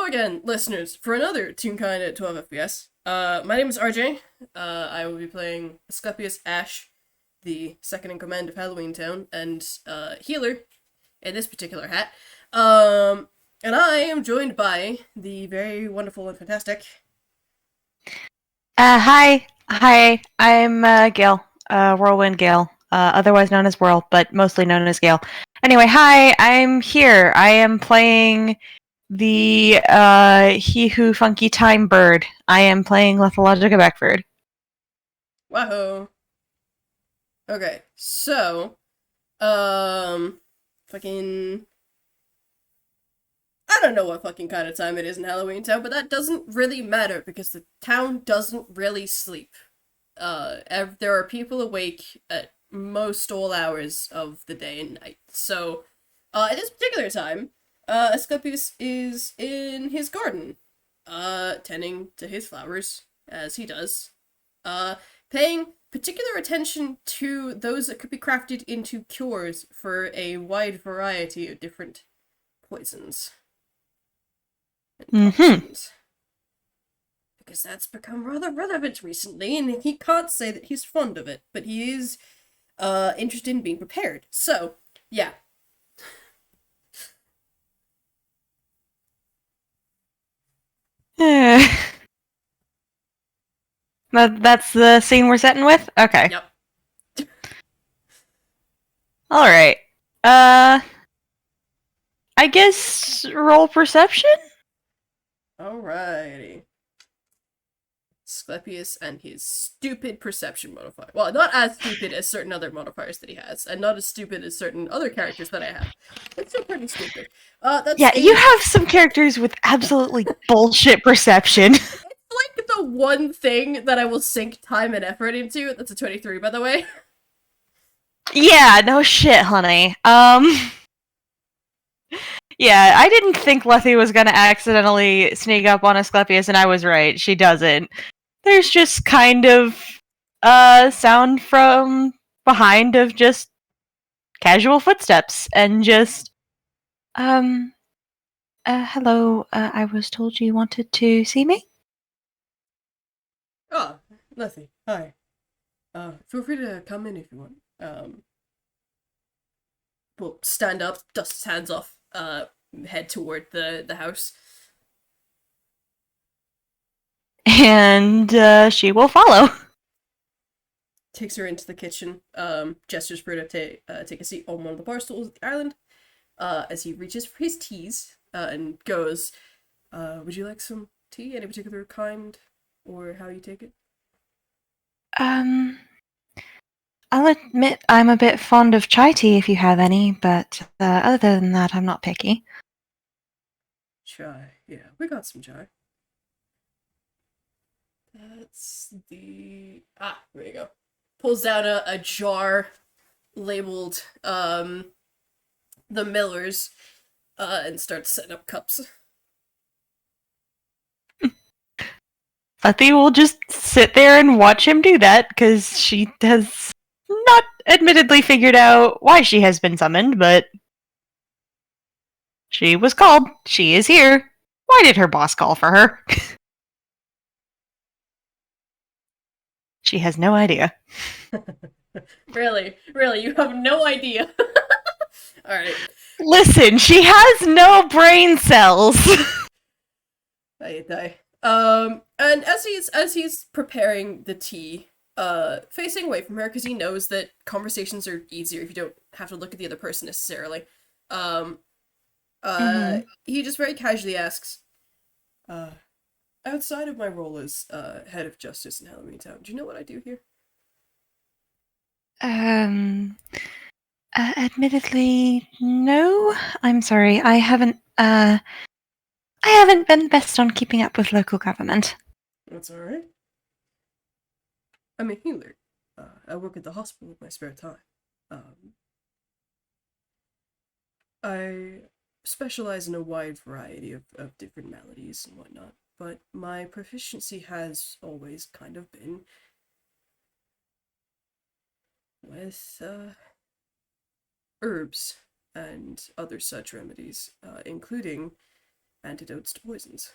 again, listeners, for another Toonkind at 12 FPS. My name is RJ. I will be playing Asclepius Ash, the second in command of Halloween Town, and healer in this particular hat. And I am joined by the very wonderful and fantastic. Hi, I'm Gale, Whirlwind Gale, otherwise known as Whirl, but mostly known as Gale. Anyway, hi, I'm here. I am playing the He Who Funky Time Bird. I am playing Lethelogica Beckford. Wahoo! Okay, so, fucking. I don't know what fucking kind of time it is in Halloween Town, but that doesn't really matter because the town doesn't really sleep. There are people awake at most all hours of the day and night. So, at this particular time, Asclepius is in his garden, tending to his flowers, as he does, paying particular attention to those that could be crafted into cures for a wide variety of different poisons and toxins. Because that's become rather relevant recently, and he can't say that he's fond of it, but he is interested in being prepared. So, yeah. That's the scene we're setting with? Okay. Yep. Alright. I guess roll perception? Alrighty. Asclepius and his stupid perception modifier. Well, not as stupid as certain other modifiers that he has, and not as stupid as certain other characters that I have. It's still pretty stupid. You have some characters with absolutely bullshit perception. It's like the one thing that I will sink time and effort into. That's a 23, by the way. Yeah, no shit, honey. Yeah, I didn't think Lethe was gonna accidentally sneak up on Asclepius, and I was right. She doesn't. There's just kind of sound from behind of just casual footsteps and just hello, I was told you wanted to see me? Oh, Lethe, hi. Feel free to come in if you want. We'll stand up, dust his hands off, head toward the house. And she will follow. Takes her into the kitchen, gestures for her to take a seat on one of the bar stools at the island, as he reaches for his teas, and goes, would you like some tea? Any particular kind, or how you take it? I'll admit I'm a bit fond of chai tea if you have any, but other than that, I'm not picky. Chai, yeah, we got some chai. That's the... here we go. Pulls down a jar labeled, the Millers, and starts setting up cups. Lethe will just sit there and watch him do that, because she has not admittedly figured out why she has been summoned, but she was called. She is here. Why did her boss call for her? She has no idea. Really, you have no idea. Alright. Listen, she has no brain cells. Die. And as he's preparing the tea, facing away from her, because he knows that conversations are easier if you don't have to look at the other person necessarily. He just very casually asks, outside of my role as head of justice in Halloween Town, do you know what I do here? Admittedly, no. I'm sorry. I haven't been best on keeping up with local government. That's alright. I'm a healer. I work at the hospital in my spare time. I specialize in a wide variety of different maladies and whatnot, but my proficiency has always kind of been with herbs and other such remedies, including antidotes to poisons.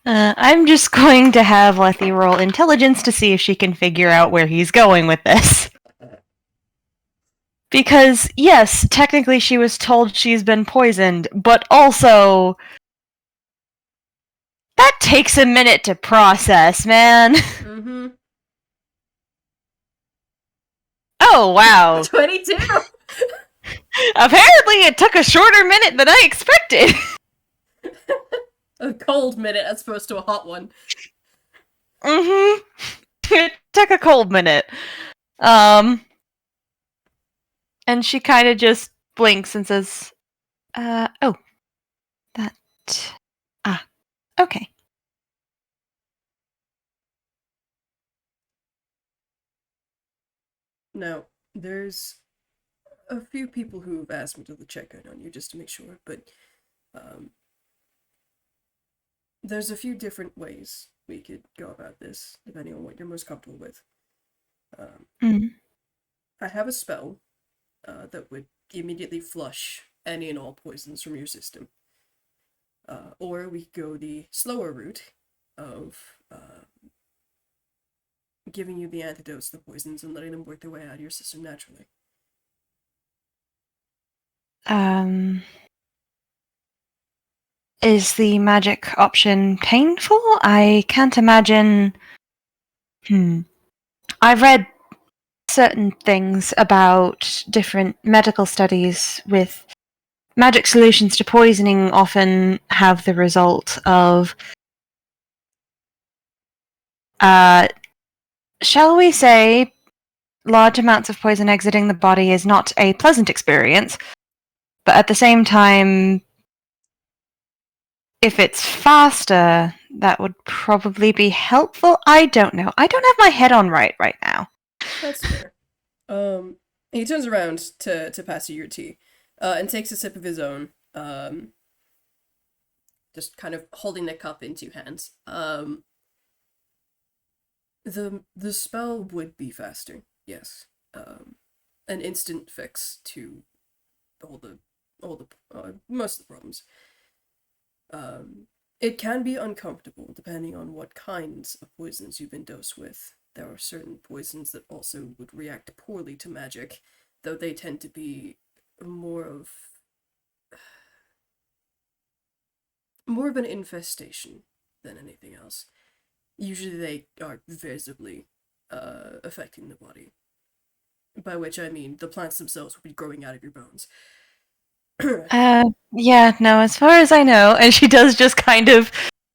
I'm just going to have Lethe roll intelligence to see if she can figure out where he's going with this. Because, yes, technically she was told she's been poisoned, but also... that takes a minute to process, man. Mm-hmm. Oh, wow. 22! Apparently it took a shorter minute than I expected. A cold minute as opposed to a hot one. Mm-hmm. It took a cold minute. And she kind of just blinks and says, oh, that... okay. Now, there's a few people who've asked me to check in on you just to make sure, but there's a few different ways we could go about this, depending on what you're most comfortable with. I have a spell that would immediately flush any and all poisons from your system. Or we could go the slower route of giving you the antidotes to the poisons and letting them work their way out of your system naturally. Is the magic option painful? I can't imagine... I've read certain things about different medical studies with magic solutions to poisoning often have the result of... shall we say, large amounts of poison exiting the body is not a pleasant experience, but at the same time, if it's faster, that would probably be helpful. I don't know. I don't have my head on right now. That's fair. He turns around to pass you your tea, and takes a sip of his own, just kind of holding the cup in two hands. The spell would be faster, yes. An instant fix to all the most of the problems. It can be uncomfortable depending on what kinds of poisons you've been dosed with. There are certain poisons that also would react poorly to magic, though they tend to be more of an infestation than anything else. Usually they are visibly affecting the body. By which I mean the plants themselves will be growing out of your bones. Yeah, no, as far as I know, and she does just kind of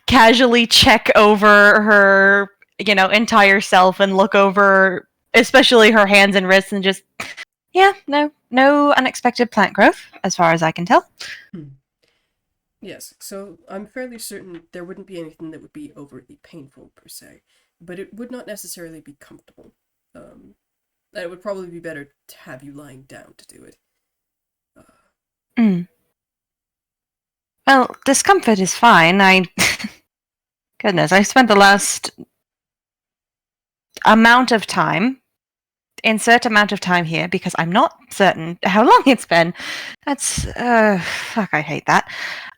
casually check over her, entire self and look over, especially her hands and wrists, and just, yeah, no unexpected plant growth, as far as I can tell. Yes, so I'm fairly certain there wouldn't be anything that would be overtly painful, per se, but it would not necessarily be comfortable. And it would probably be better to have you lying down to do it. Well, discomfort is fine. Goodness, I've spent the last insert amount of time here, because I'm not certain how long it's been. That's, fuck, I hate that.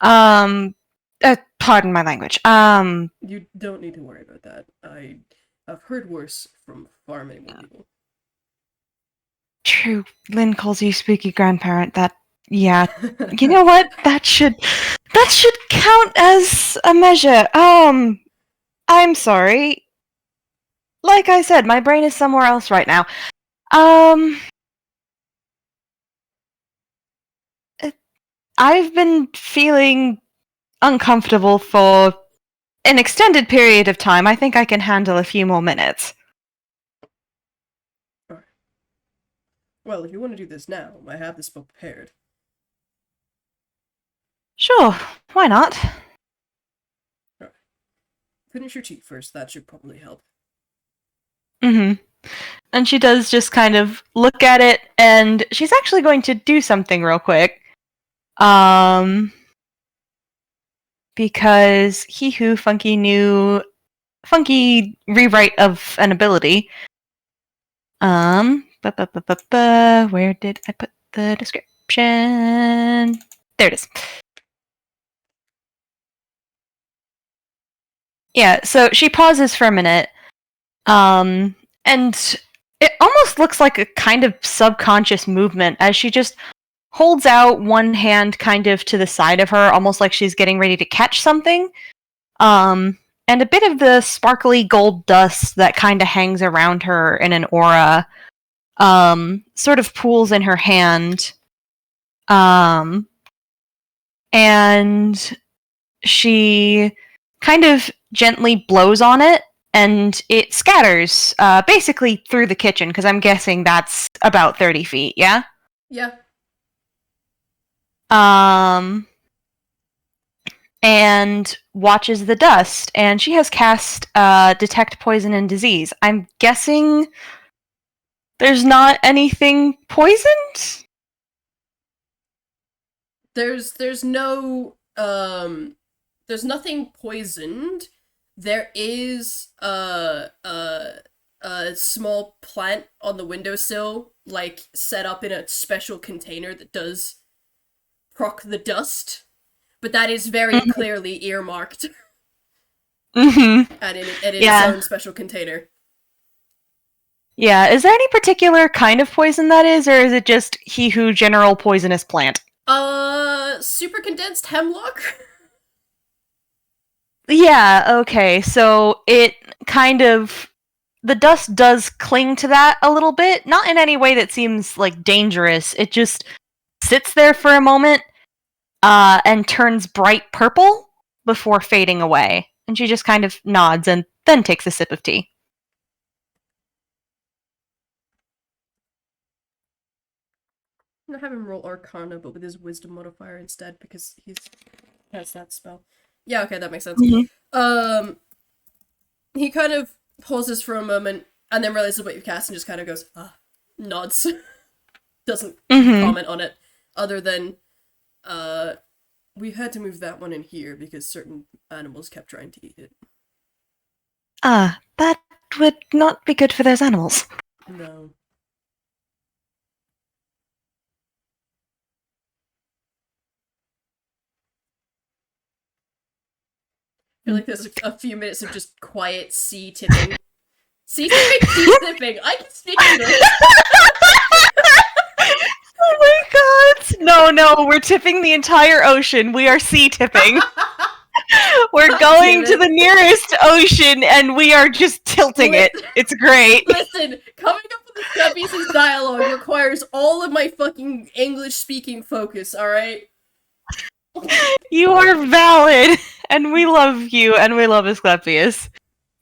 Pardon my language. You don't need to worry about that. I've heard worse from far many more people. True. Lynn calls you spooky grandparent. Yeah. You know what? That should count as a measure. I'm sorry. Like I said, my brain is somewhere else right now. I've been feeling uncomfortable for an extended period of time. I think I can handle a few more minutes. Alright. Well, if you want to do this now, I have this book prepared. Sure, why not? Alright. Finish your tea first, that should probably help. And she does just kind of look at it, and she's actually going to do something real quick. Because he who funky rewrite of an ability. But Where did I put the description? There it is. Yeah, so she pauses for a minute, and it almost looks like a kind of subconscious movement as she just holds out one hand kind of to the side of her, almost like she's getting ready to catch something. And a bit of the sparkly gold dust that kind of hangs around her in an aura, sort of pools in her hand. And she kind of gently blows on it, and it scatters, basically through the kitchen, because I'm guessing that's about 30 feet, yeah? Yeah. And watches the dust, and she has cast Detect Poison and Disease. I'm guessing there's not anything poisoned? There's nothing poisoned. There is a small plant on the windowsill, like set up in a special container that does proc the dust, but that is very clearly earmarked Mm-hmm. and in its own special container. Yeah, is there any particular kind of poison that is, or is it just he who general poisonous plant? Super condensed hemlock? Yeah, okay, so it kind of... The dust does cling to that a little bit, not in any way that seems, like, dangerous. It just sits there for a moment, and turns bright purple before fading away. And she just kind of nods and then takes a sip of tea. I'm gonna have him roll Arcana, but with his Wisdom modifier instead, because he has that spell. Yeah, okay, that makes sense. Mm-hmm. He kind of pauses for a moment, and then realizes what you've cast, and just kind of goes, nods. Doesn't comment on it, other than, we had to move that one in here because certain animals kept trying to eat it. That would not be good for those animals. No. I feel like there's a few minutes of just quiet sea tipping. Sea tipping? Sea tipping! I can speak English! Oh my god! No, we're tipping the entire ocean. We are sea tipping. We're going to the nearest ocean and we are just tilting it. It's great. Listen, coming up with a Asclepius dialogue requires all of my fucking English speaking focus, alright? You are valid, and we love you, and we love Asclepius.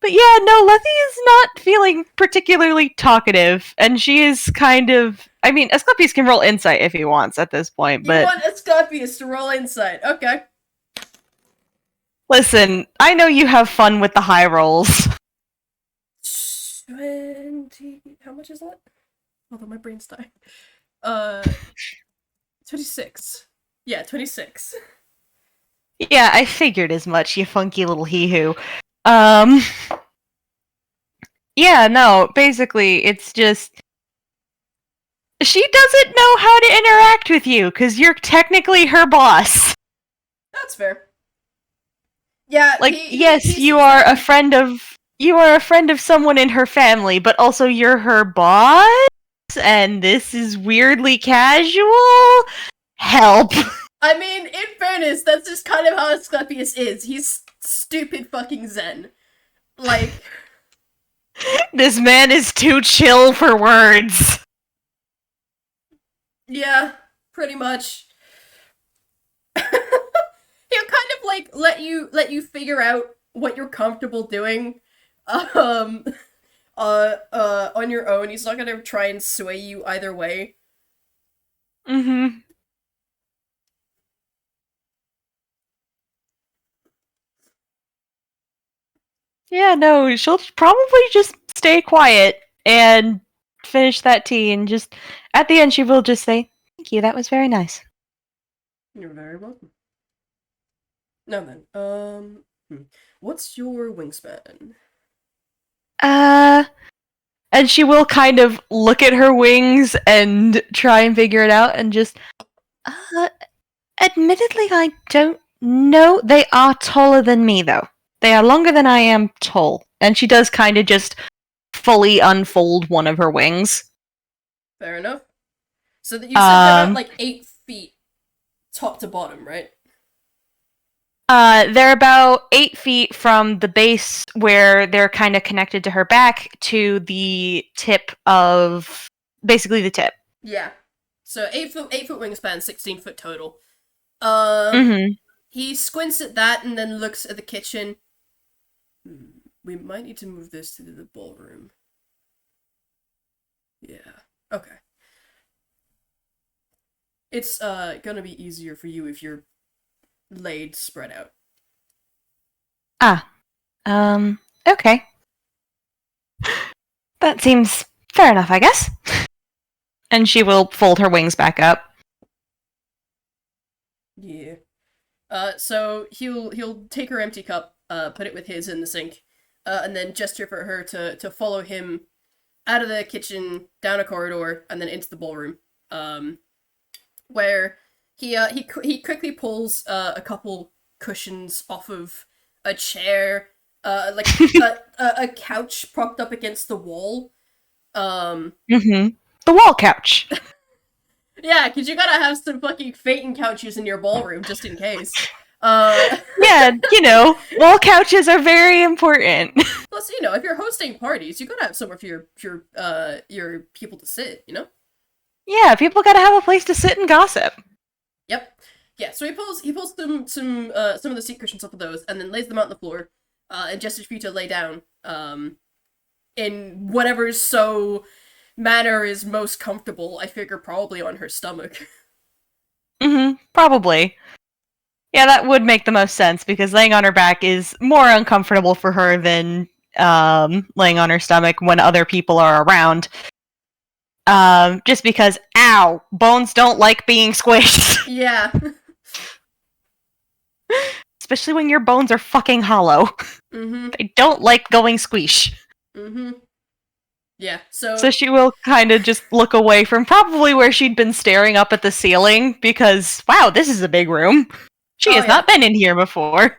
But yeah, no, Lethe is not feeling particularly talkative, and she is kind of... I mean, Asclepius can roll insight if he wants at this point, but... You want Asclepius to roll insight, okay. Listen, I know you have fun with the high rolls. 20... How much is that? Although my brain's dying. 26. Yeah, 26. Yeah, I figured as much, you funky little hee-hoo. Yeah, no, basically, it's just... She doesn't know how to interact with you, because you're technically her boss. That's fair. Yeah, like, yes, you are a friend of someone in her family, but also you're her boss, and this is weirdly casual? Help. I mean, in fairness, that's just kind of how Asclepius is. He's stupid fucking zen. Like... This man is too chill for words. Yeah, pretty much. He'll kind of like let you figure out what you're comfortable doing on your own. He's not gonna try and sway you either way. Mm-hmm. Yeah, no, she'll probably just stay quiet and finish that tea, and just at the end she will just say, "Thank you, that was very nice." You're very welcome. Now then, what's your wingspan? And she will kind of look at her wings and try and figure it out and just, uh, admittedly, I don't know. They are taller than me, though. They are longer than I am tall. And she does kind of just fully unfold one of her wings. Fair enough. So that you said they're about Um, like 8 feet top to bottom, right? they're about 8 feet from the base where they're kind of connected to her back to the tip of basically the tip. Yeah. So 8 foot wingspan, 16 foot total. Um, Mm-hmm. he squints at that and then looks at the kitchen. We might need to move this to the ballroom. Yeah. Okay. It's gonna be easier for you if you're laid spread out. Ah. Okay. That seems fair enough, I guess. And she will fold her wings back up. Yeah. So he'll take her empty cup, put it with his in the sink, and then gesture for her to follow him out of the kitchen, down a corridor, and then into the ballroom. Where he quickly pulls a couple cushions off of a chair, like a couch propped up against the wall. Mm-hmm. The wall couch. Yeah, because you gotta have some fucking fainting couches in your ballroom just in case. Uh, Yeah, wall couches are very important. Plus, if you're hosting parties, you gotta have somewhere for your people to sit. Yeah, people gotta have a place to sit and gossip. Yep. Yeah. So he pulls some of the seat cushions off of those, and then lays them out on the floor, and gestures for you to lay down. In whatever manner is most comfortable. I figure probably on her stomach. Mm-hmm. Probably. Yeah, that would make the most sense because laying on her back is more uncomfortable for her than laying on her stomach when other people are around. Just because, ow, bones don't like being squished. Yeah. Especially when your bones are fucking hollow. Mm-hmm. They don't like going squish. Mm-hmm. Yeah. So So. she will kind of just look away from probably where she'd been staring up at the ceiling because, wow, this is a big room. She Oh has yeah. not been in here before.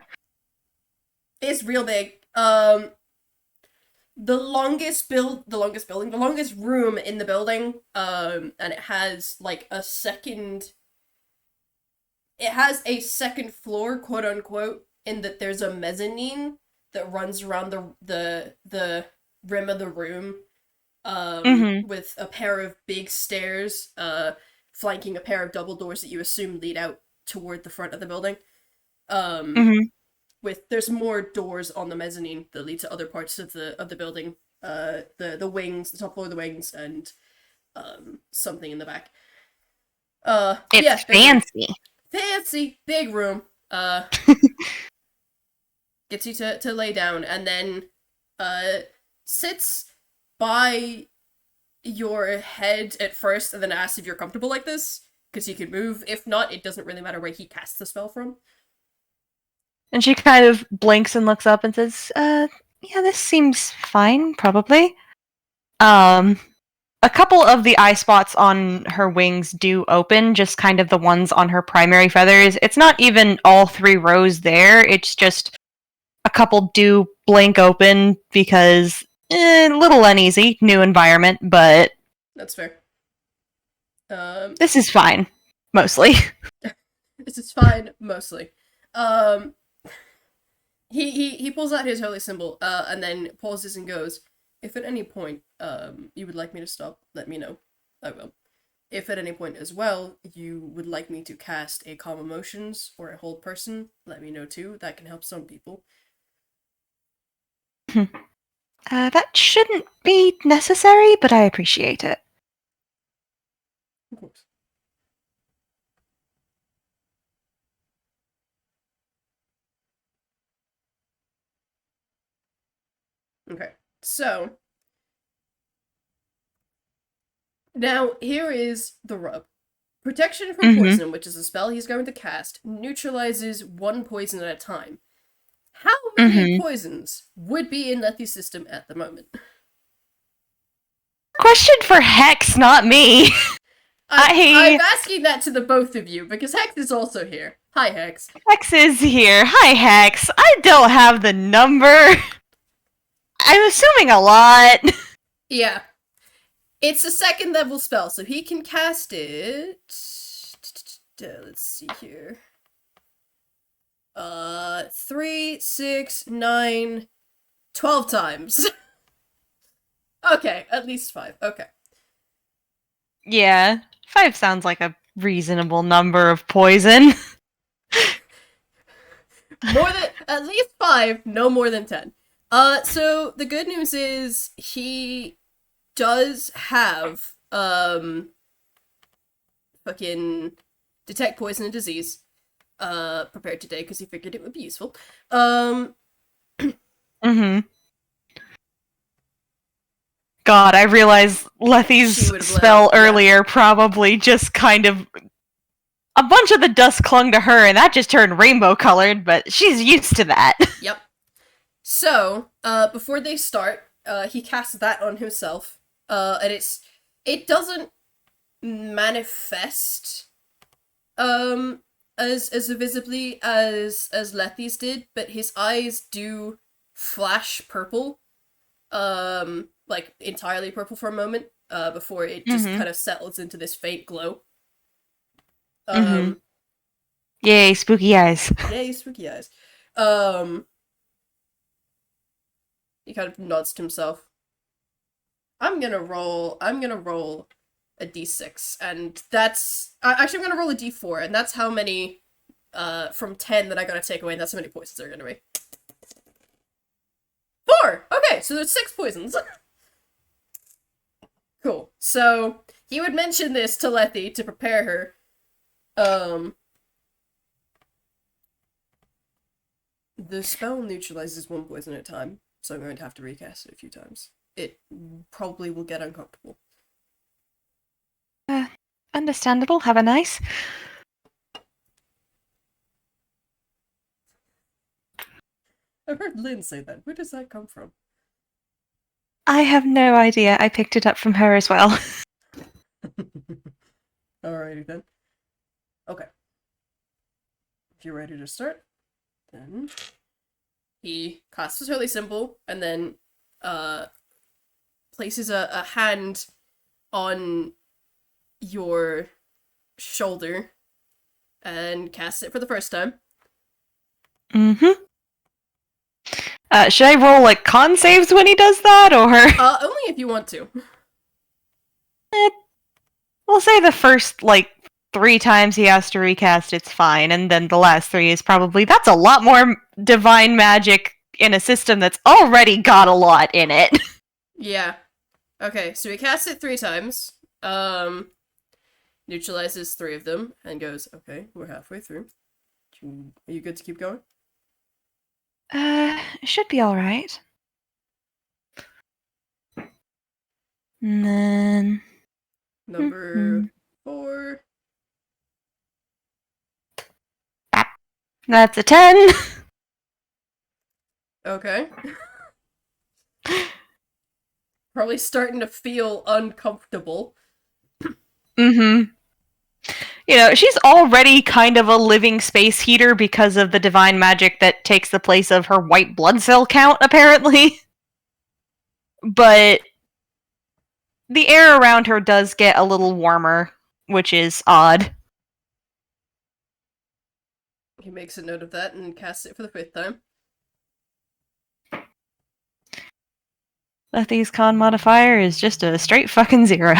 It's real big. The longest room in the building, and it has like a second floor, quote unquote, in that there's a mezzanine that runs around the rim of the room, Mm-hmm. with a pair of big stairs, flanking a pair of double doors that you assume lead out toward the front of the building. Um, Mm-hmm. there's more doors on the mezzanine that lead to other parts of the building. The wings, the top floor of the wings, and something in the back. Yeah, It's big room. fancy. Fancy big room. Gets you to lay down, and then sits by your head at first, and then asks if you're comfortable like this, because he can move. If not, it doesn't really matter where he casts the spell from. And she kind of blinks and looks up and says, yeah, this seems fine, probably. Um, a couple of the eye spots on her wings do open, just kind of the ones on her primary feathers. It's not even all 3 rows there, it's just a couple do blink open because a little uneasy, new environment, but That's fair. this is fine, mostly. This is fine, mostly. Um, he pulls out his holy symbol, and then pauses and goes, "If at any point, you would like me to stop, let me know. I will. If at any point as well, you would like me to cast a calm emotions or a hold person, let me know too. That can help some people." That shouldn't be necessary, but I appreciate it. Of course. Okay. So now here is the rub. Protection from Mm-hmm. poison, which is a spell he's going to cast, neutralizes one poison at a time. How many Mm-hmm. poisons would be in Lethy's system at the moment? question for Hex, not me. I'm asking that to the both of you because Hex is also here. Hi, Hex. Hex is here. Hi, Hex. I don't have the number. I'm assuming a lot. Yeah. It's a second level spell, so he can cast it. Let's see here. 3, 6, 9, 12 times. Okay, at least 5. Okay. Yeah, 5 sounds like a reasonable number of poison. At least 5, no more than 10. So the good news is he does have fucking detect poison and disease prepared today because he figured it would be useful. Mm-hmm. God, I realized Lethy's spell earlier probably just kind of... A bunch of the dust clung to her, and that just turned rainbow-colored, but she's used to that. Yep. So, before they start, he casts that on himself, and it doesn't manifest, as visibly as Lethy's did, but his eyes do flash purple, like entirely purple for a moment, before it just kind of settles into this faint glow. Yay, spooky eyes. Yay, spooky eyes. He kind of nods to himself. I'm gonna roll a d6, and that's... actually, I'm gonna roll a d4, and that's how many, from 10 that I gotta take away, and that's how many poisons there are gonna be. 4! Okay, so there's 6 poisons. Cool. So, he would mention this to Lethy to prepare her. The spell neutralizes 1 poison at a time, so I'm going to have to recast it a few times. It probably will get uncomfortable. Understandable. Have a nice. I've heard Lynn say that. Where does that come from? I have no idea. I picked it up from her as well. Alrighty then. Okay. If you're ready to start, then he casts his holy symbol and then places a hand on your shoulder and casts it for the first time. Should I roll like con saves when he does that, or? Only if you want to. We'll say the first, 3 times he has to recast, it's fine, and then the last 3 is probably... That's a lot more divine magic in a system that's already got a lot in it. Yeah. Okay, so he casts it 3 times, neutralizes 3 of them, and goes, okay, we're halfway through. Are you good to keep going? Should be alright. And then... Number 4. That's a 10. Okay. Probably starting to feel uncomfortable. You know, she's already kind of a living space heater because of the divine magic that takes the place of her white blood cell count, apparently. But the air around her does get a little warmer, which is odd. He makes a note of that and casts it for the 5th time. Lethy's con modifier is just a straight fucking 0.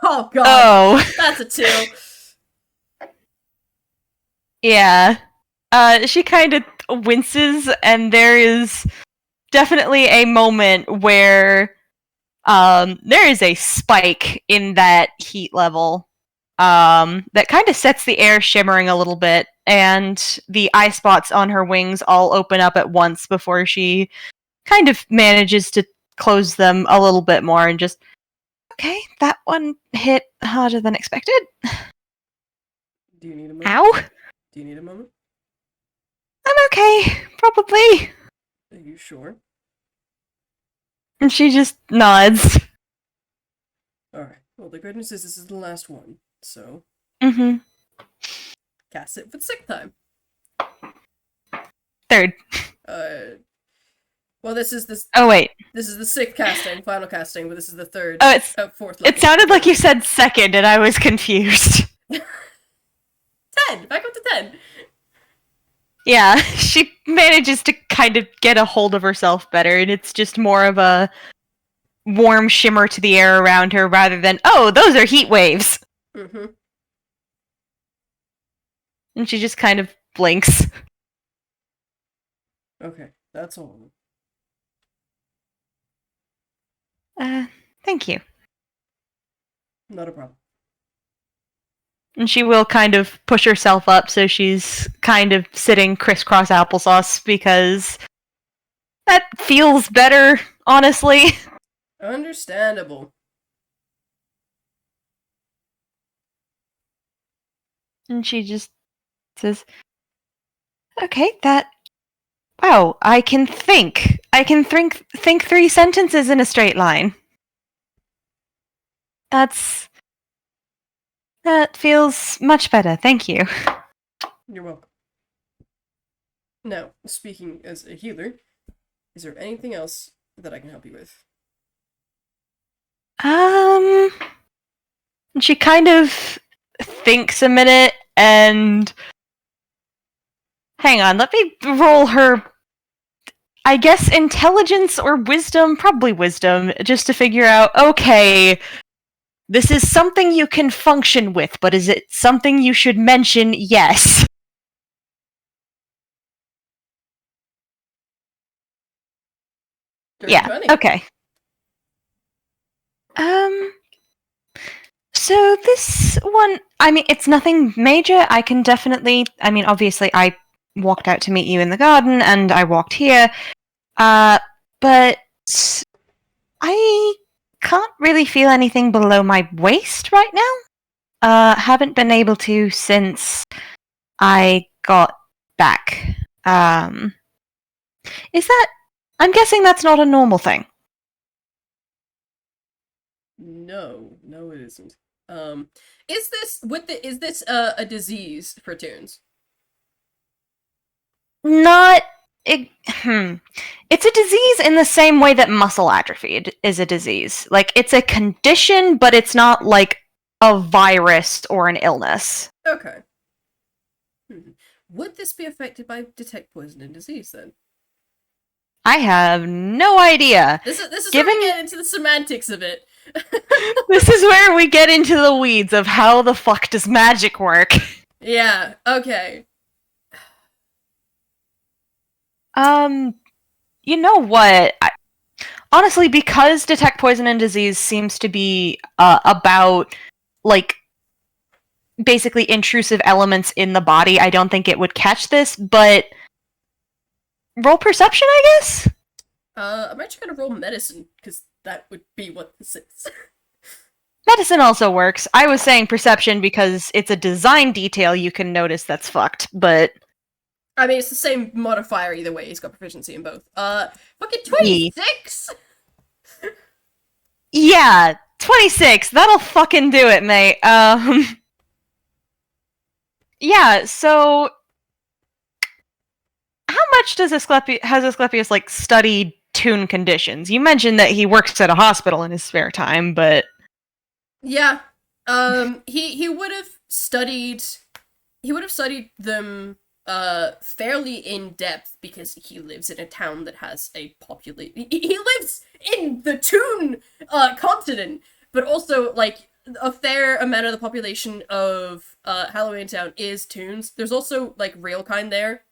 Oh god! Oh! That's a 2! Yeah. She kind of winces, and there is definitely a moment where there is a spike in that heat level that kind of sets the air shimmering a little bit, and the eye spots on her wings all open up at once before she kind of manages to close them a little bit more and just, okay, that one hit harder than expected. Do you need a moment? Ow! Do you need a moment? I'm okay, probably. Are you sure? And she just nods. Alright. Well, the good news is this is the last one, so Mm-hmm. cast it for the sixth time. Third. Well, this is this. Oh, wait. This is the sixth casting, final casting, but this is the third. Oh, it's fourth level. It sounded like you said second, and I was confused. 10! Back up to 10! Yeah, she manages to kind of get a hold of herself better, and it's just more of a warm shimmer to the air around her rather than, oh, those are heat waves! Mm-hmm. And she just kind of blinks. Okay, that's all. Thank you. Not a problem. And she will kind of push herself up so she's kind of sitting crisscross applesauce because that feels better, honestly. Understandable. And she just says, okay, wow, I can think. I can think 3 sentences in a straight line. That feels much better, thank you. You're welcome. Now, speaking as a healer, is there anything else that I can help you with? She kind of thinks a minute and... Hang on, let me roll her... I guess intelligence or wisdom? Probably wisdom, just to figure out, okay, this is something you can function with, but is it something you should mention? Yes. Dirty Yeah, 20. okay. So this one, I mean, it's nothing major. I can definitely, I mean, obviously I walked out to meet you in the garden and I walked here. But I can't really feel anything below my waist right now. Haven't been able to since I got back. Is that... I'm guessing that's not a normal thing. No, it isn't. Is this a disease for Toons? Not... It's a disease in the same way that muscle atrophy is a disease. Like, it's a condition, but it's not like a virus or an illness. Okay. Would this be affected by detect poison and disease then? I have no idea. This is where we get into the semantics of it. This is where we get into the weeds of how the fuck does magic work. Yeah, okay. You know what? Honestly, because detect poison and disease seems to be about, like, basically intrusive elements in the body, I don't think it would catch this, but roll perception, I guess? I'm actually gonna roll medicine, because that would be what this is. Medicine also works. I was saying perception because it's a design detail you can notice that's fucked, but... I mean, it's the same modifier either way, he's got proficiency in both. Fucking 26?! Yeah, 26, that'll fucking do it, mate. Yeah, so... How much has Asclepius, like, studied Toon conditions? You mentioned that he works at a hospital in his spare time, but... Yeah. He would have studied them fairly in depth because he lives in a town that has a population. He lives in the Toon continent, but also like a fair amount of the population of Halloween Town is Toons. There's also like Railkind there.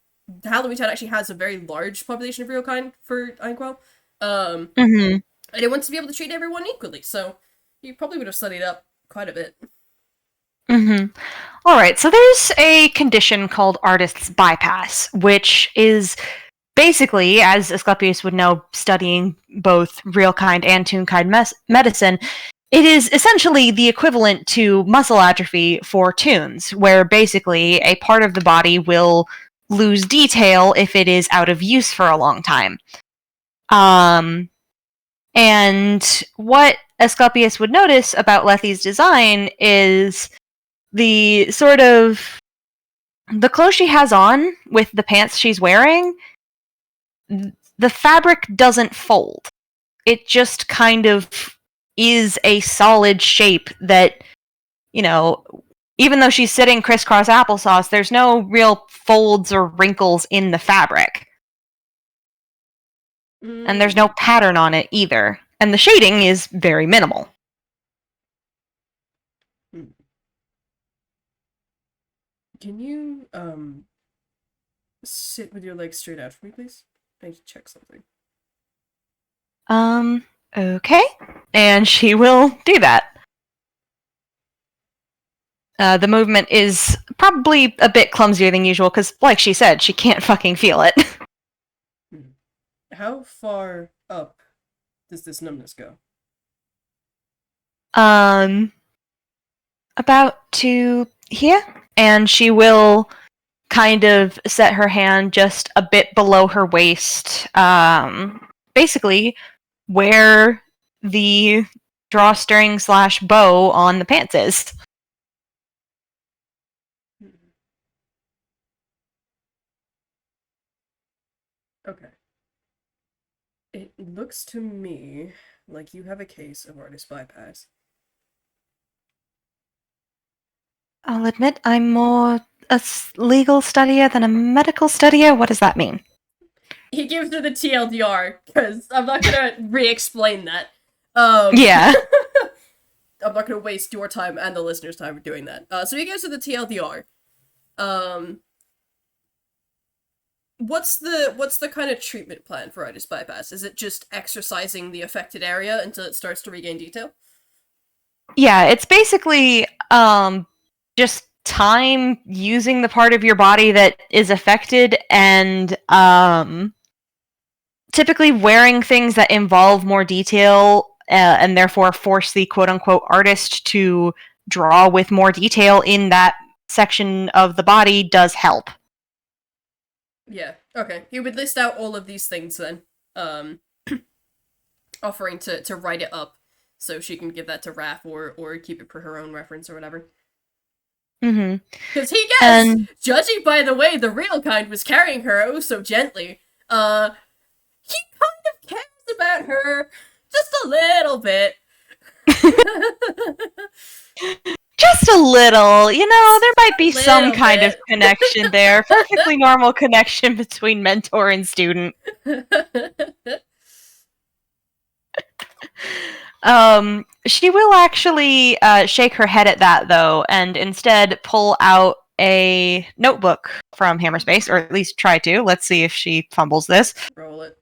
Halloween Town actually has a very large population of Railkind for Einquell. And it wants to be able to treat everyone equally, so you probably would have studied up quite a bit. Alright, so there's a condition called artist's bypass, which is basically, as Asclepius would know, studying both Realkind and Toonkind medicine, it is essentially the equivalent to muscle atrophy for Toons, where basically a part of the body will lose detail if it is out of use for a long time. And what Asclepius would notice about Lethy's design is the sort of the clothes she has on with the pants she's wearing, the fabric doesn't fold. It just kind of is a solid shape that, you know, even though she's sitting crisscross applesauce, there's no real folds or wrinkles in the fabric. And there's no pattern on it either. And the shading is very minimal. Can you sit with your legs straight out for me, please? I need to check something. Okay. And she will do that. The movement is probably a bit clumsier than usual, because, like she said, she can't fucking feel it. How far up does this numbness go? About to here, and she will kind of set her hand just a bit below her waist, basically where the drawstring / bow on the pants is. Okay. It looks to me like you have a case of artist bypass. I'll admit I'm more a legal studier than a medical studier. What does that mean? He gives her the TLDR, because I'm not gonna re-explain that. Yeah. I'm not gonna waste your time and the listeners' time for doing that. So he gives her the TLDR. What's the kind of treatment plan for artist bypass? Is it just exercising the affected area until it starts to regain detail? Yeah, it's basically just time using the part of your body that is affected, and typically wearing things that involve more detail and therefore force the quote-unquote artist to draw with more detail in that section of the body does help. Yeah, okay. He would list out all of these things then, offering to write it up so she can give that to Raph or keep it for her own reference or whatever. Mm-hmm. Because he guessed, judging by the way the real kind was carrying her oh so gently, he kind of cares about her just a little bit. Just a little, you know, there might be some kind of connection there. Perfectly normal connection between mentor and student. She will actually shake her head at that, though, and instead pull out a notebook from Hammerspace, or at least try to. Let's see if she fumbles this. Roll it.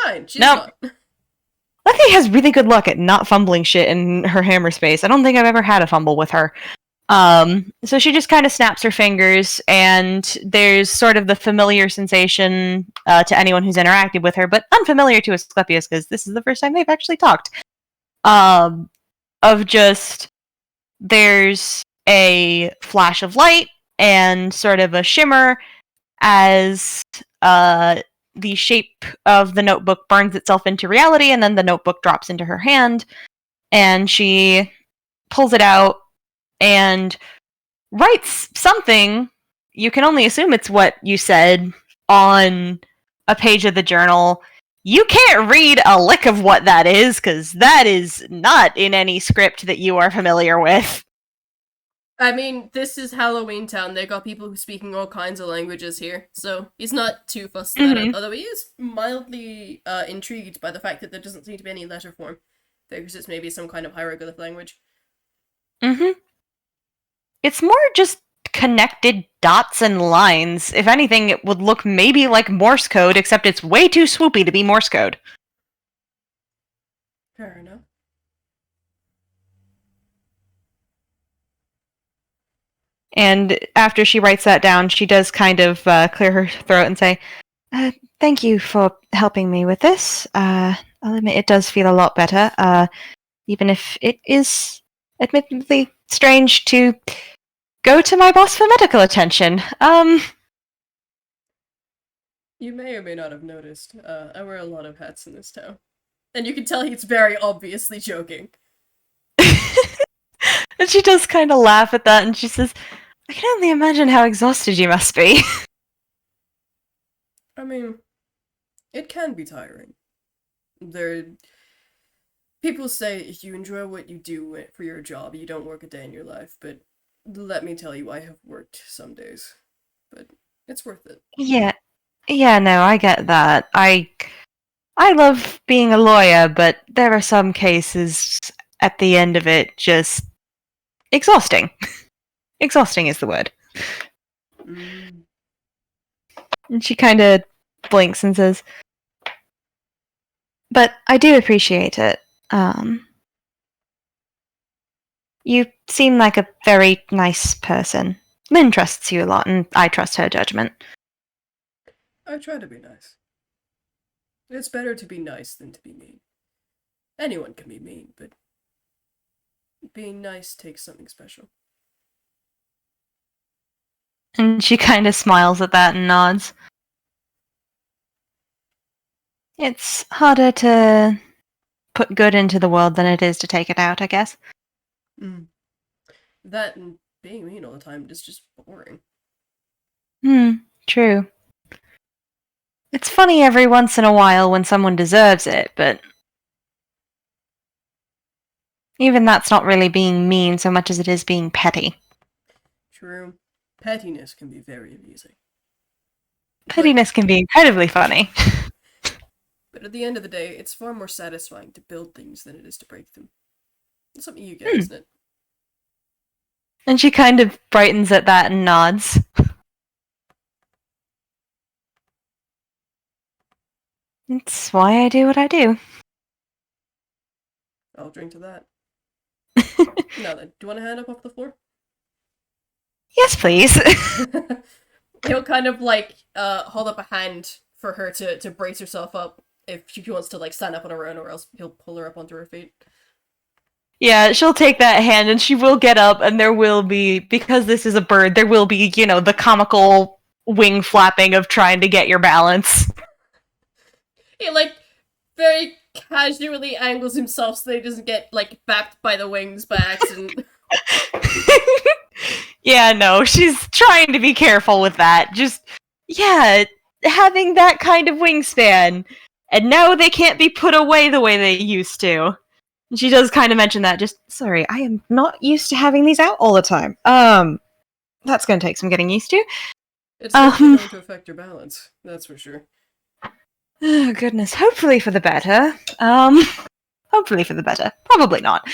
9. She's not. Letty has really good luck at not fumbling shit in her Hammerspace. I don't think I've ever had a fumble with her. So she just kind of snaps her fingers, and there's sort of the familiar sensation to anyone who's interacted with her, but unfamiliar to Asclepius, because this is the first time they've actually talked. Of just, there's a flash of light and sort of a shimmer as the shape of the notebook burns itself into reality, and then the notebook drops into her hand, and she pulls it out and writes something. You can only assume it's what you said on a page of the journal. You can't read a lick of what that is, because that is not in any script that you are familiar with. I mean, this is Halloween Town. They got people speaking all kinds of languages here, so he's not too fussed about it. Although he is mildly intrigued by the fact that there doesn't seem to be any letter form. Figures it's maybe some kind of hieroglyph language. It's more just connected dots and lines. If anything, it would look maybe like Morse code, except it's way too swoopy to be Morse code. Fair enough. And after she writes that down, she does kind of clear her throat and say, thank you for helping me with this. I'll admit it does feel a lot better, even if it is admittedly strange to go to my boss for medical attention. You may or may not have noticed, I wear a lot of hats in this town. And you can tell he's very obviously joking. And she does kind of laugh at that, and she says, I can only imagine how exhausted you must be. I mean, it can be tiring. There, people say if you enjoy what you do for your job, you don't work a day in your life. But let me tell you, I have worked some days, but it's worth it. Yeah. Yeah, no, I get that. I love being a lawyer, but there are some cases at the end of it just exhausting. Exhausting is the word. Mm. And she kind of blinks and says, but I do appreciate it. You seem like a very nice person. Lynn trusts you a lot, and I trust her judgment. I try to be nice. It's better to be nice than to be mean. Anyone can be mean, but being nice takes something special. And she kind of smiles at that and nods. It's harder to put good into the world than it is to take it out, I guess. Mm. That and being mean all the time is just boring. True. It's funny every once in a while when someone deserves it, but even that's not really being mean so much as it is being petty. True. Pettiness can be very amusing. Pettiness can be incredibly funny. But at the end of the day, it's far more satisfying to build things than it is to break them. It's something you get, isn't it? And she kind of brightens at that and nods. It's why I do what I do. I'll drink to that. Now then, do you want to hand up off the floor? Yes, please. He'll kind of like hold up a hand for her to brace herself up if she wants to like stand up on her own, or else he'll pull her up onto her feet. Yeah, she'll take that hand and she will get up, and there will be, because this is a bird, there will be, the comical wing flapping of trying to get your balance. He like very casually angles himself so that he doesn't get like backed by the wings by accident. Yeah, no, she's trying to be careful with that. Just, yeah, having that kind of wingspan. And now they can't be put away the way they used to. She does kind of mention that, just, sorry, I am not used to having these out all the time. That's gonna take some getting used to. It's definitely going to affect your balance, that's for sure. Oh, goodness, hopefully for the better. Hopefully for the better. Probably not.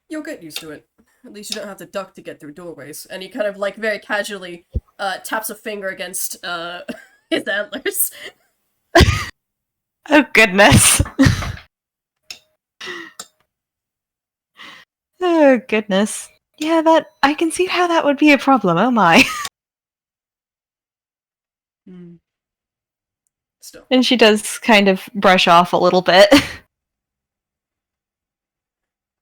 You'll get used to it. At least you don't have to duck to get through doorways. And he kind of like very casually taps a finger against his antlers. Oh, goodness. Oh, goodness. Yeah, I can see how that would be a problem, oh my. Still. And she does kind of brush off a little bit.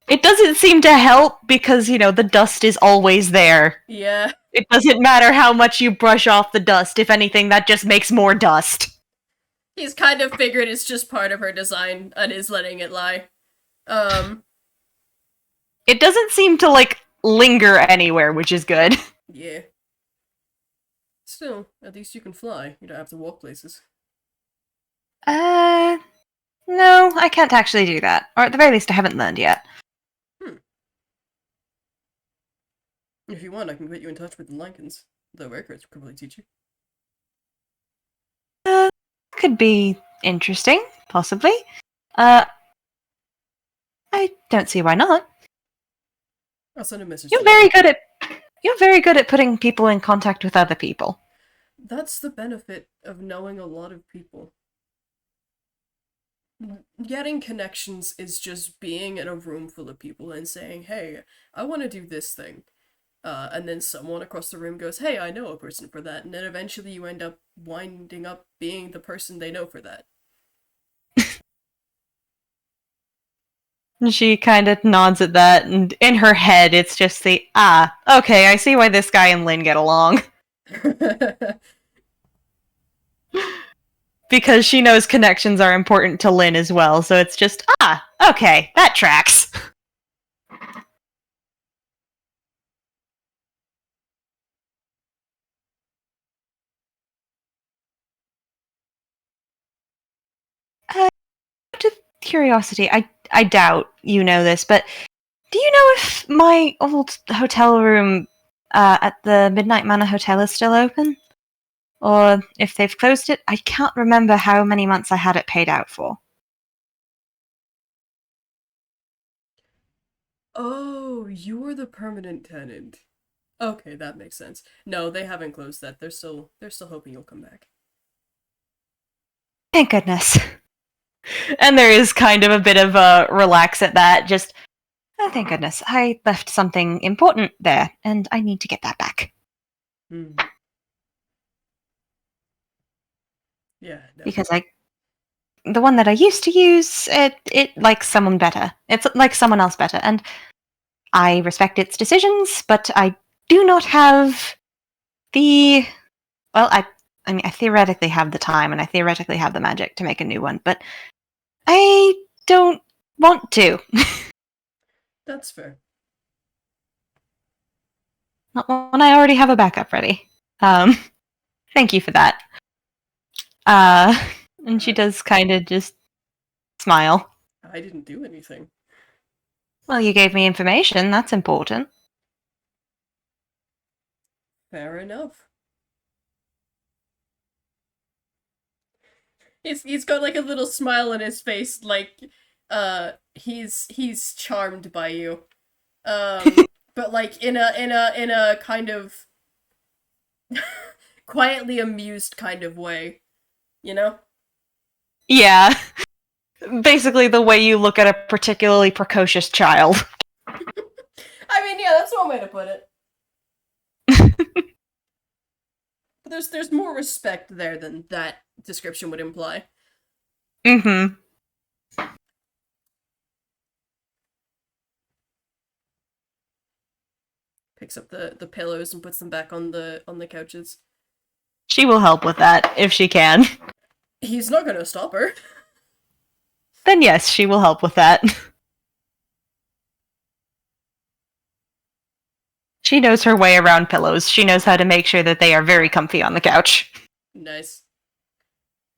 It doesn't seem to help because, the dust is always there. Yeah. It doesn't matter how much you brush off the dust. If anything, that just makes more dust. He's kind of figured it's just part of her design and is letting it lie. It doesn't seem to, linger anywhere, which is good. Yeah. Still, at least you can fly. You don't have to walk places. No, I can't actually do that. Or at the very least, I haven't learned yet. If you want, I can put you in touch with the Lycans. The Records could probably teach you. Could be interesting, possibly. I don't see why not. I'll send a message. You're very good at putting people in contact with other people. That's the benefit of knowing a lot of people. Getting connections is just being in a room full of people and saying, hey, I want to do this thing. And then someone across the room goes, hey, I know a person for that. And then eventually you end up winding up being the person they know for that. And she kind of nods at that, and in her head it's just okay, I see why this guy and Lynn get along. because she knows connections are important to Lynn as well, so it's just, okay, that tracks. Out of curiosity, I doubt you know this, but do you know if my old hotel room at the Midnight Manor Hotel is still open? Or if they've closed it? I can't remember how many months I had it paid out for. Oh, you're the permanent tenant. Okay, that makes sense. No, they haven't closed that. They're still hoping you'll come back. Thank goodness. And there is kind of a bit of a relax at that, just, oh, thank goodness, I left something important there, and I need to get that back. Hmm. Yeah, no. Because the one that I used to use, it likes someone better. It's like someone else better, and I respect its decisions, but I do not have the... Well, I mean, I theoretically have the time, and I theoretically have the magic to make a new one, but I don't want to. That's fair. Not when I already have a backup ready. Thank you for that. Uh, and she does kind of just smile. I didn't do anything. Well, you gave me information. That's important. Fair enough. He's got like a little smile on his face, like he's charmed by you. But like in a kind of quietly amused kind of way, you know? Yeah. Basically, the way you look at a particularly precocious child. I mean, yeah, that's one way to put it. But there's more respect there than that description would imply. Mm-hmm. Picks up the pillows and puts them back on the couches. She will help with that, if she can. He's not gonna stop her. Then yes, she will help with that. She knows her way around pillows. She knows how to make sure that they are very comfy on the couch. Nice.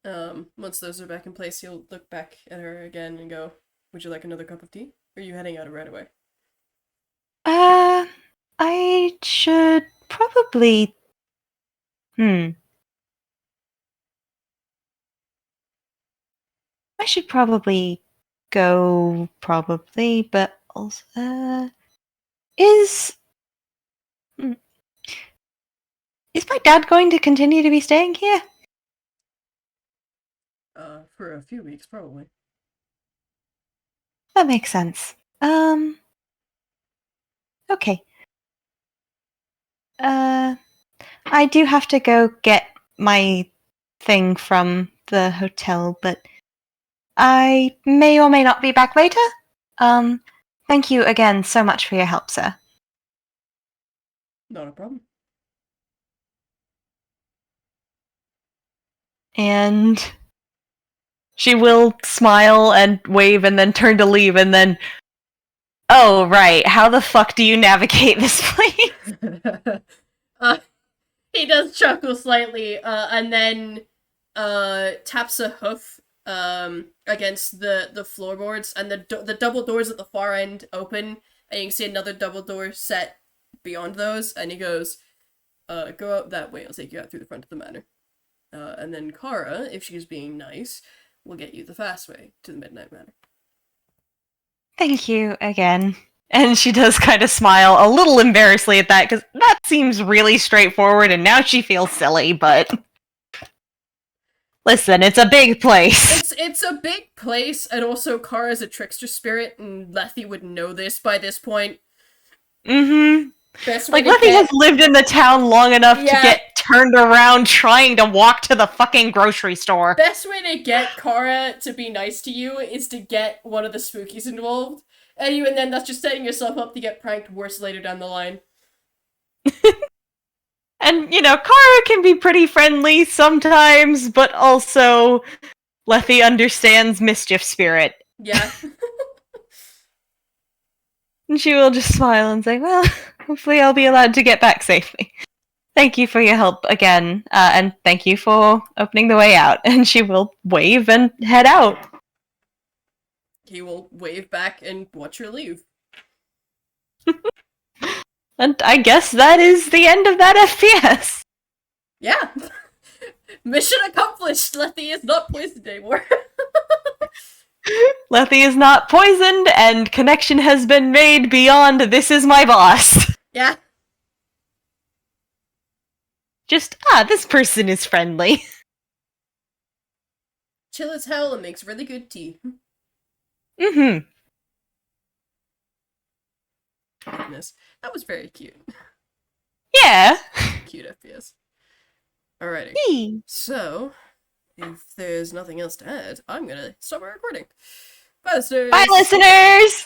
Once those are back in place, he'll look back at her again and go, "Would you like another cup of tea? Or are you heading out right away?" I should probably... I should probably go, probably, but also... Is... hmm, Is my dad going to continue to be staying here? For a few weeks, probably. That makes sense. Okay. I do have to go get my thing from the hotel, but I may or may not be back later. Thank you again so much for your help, sir. Not a problem. And she will smile and wave and then turn to leave and then, oh, right, how the fuck do you navigate this place? He does chuckle slightly, and then taps a hoof against the floorboards, and the double doors at the far end open, and you can see another double door set beyond those, and he goes, "Go out that way. I'll take you out through the front of the manor." And then Kara, if she's being nice, will get you the fast way to the Midnight Manor. Thank you again. And she does kind of smile a little embarrassedly at that, because that seems really straightforward, and now she feels silly, but... Listen, it's a big place. It's a big place, and also Kara's a trickster spirit, and Lethe would know this by this point. Mm-hmm. Best like, Lethe has lived in the town long enough to get turned around trying to walk to the fucking grocery store. Best way to get Kara to be nice to you is to get one of the spookies involved. And then that's just setting yourself up to get pranked worse later down the line. And, Kara can be pretty friendly sometimes, but also Lethe understands mischief spirit. Yeah. And she will just smile and say, well, hopefully I'll be allowed to get back safely. Thank you for your help again, and thank you for opening the way out. And she will wave and head out. He will wave back and watch her leave. And I guess that is the end of that FPS. Yeah. Mission accomplished. Lethe is not poisoned anymore. Lethe is not poisoned, and connection has been made beyond this is my boss. Yeah. Just, this person is friendly. Chill as hell and makes really good tea. Mm-hmm. Goodness. That was very cute. Yeah. Cute FPS. Alrighty. Hey. So, if there's nothing else to add, I'm gonna stop my recording. Bye, listeners! Bye, listeners!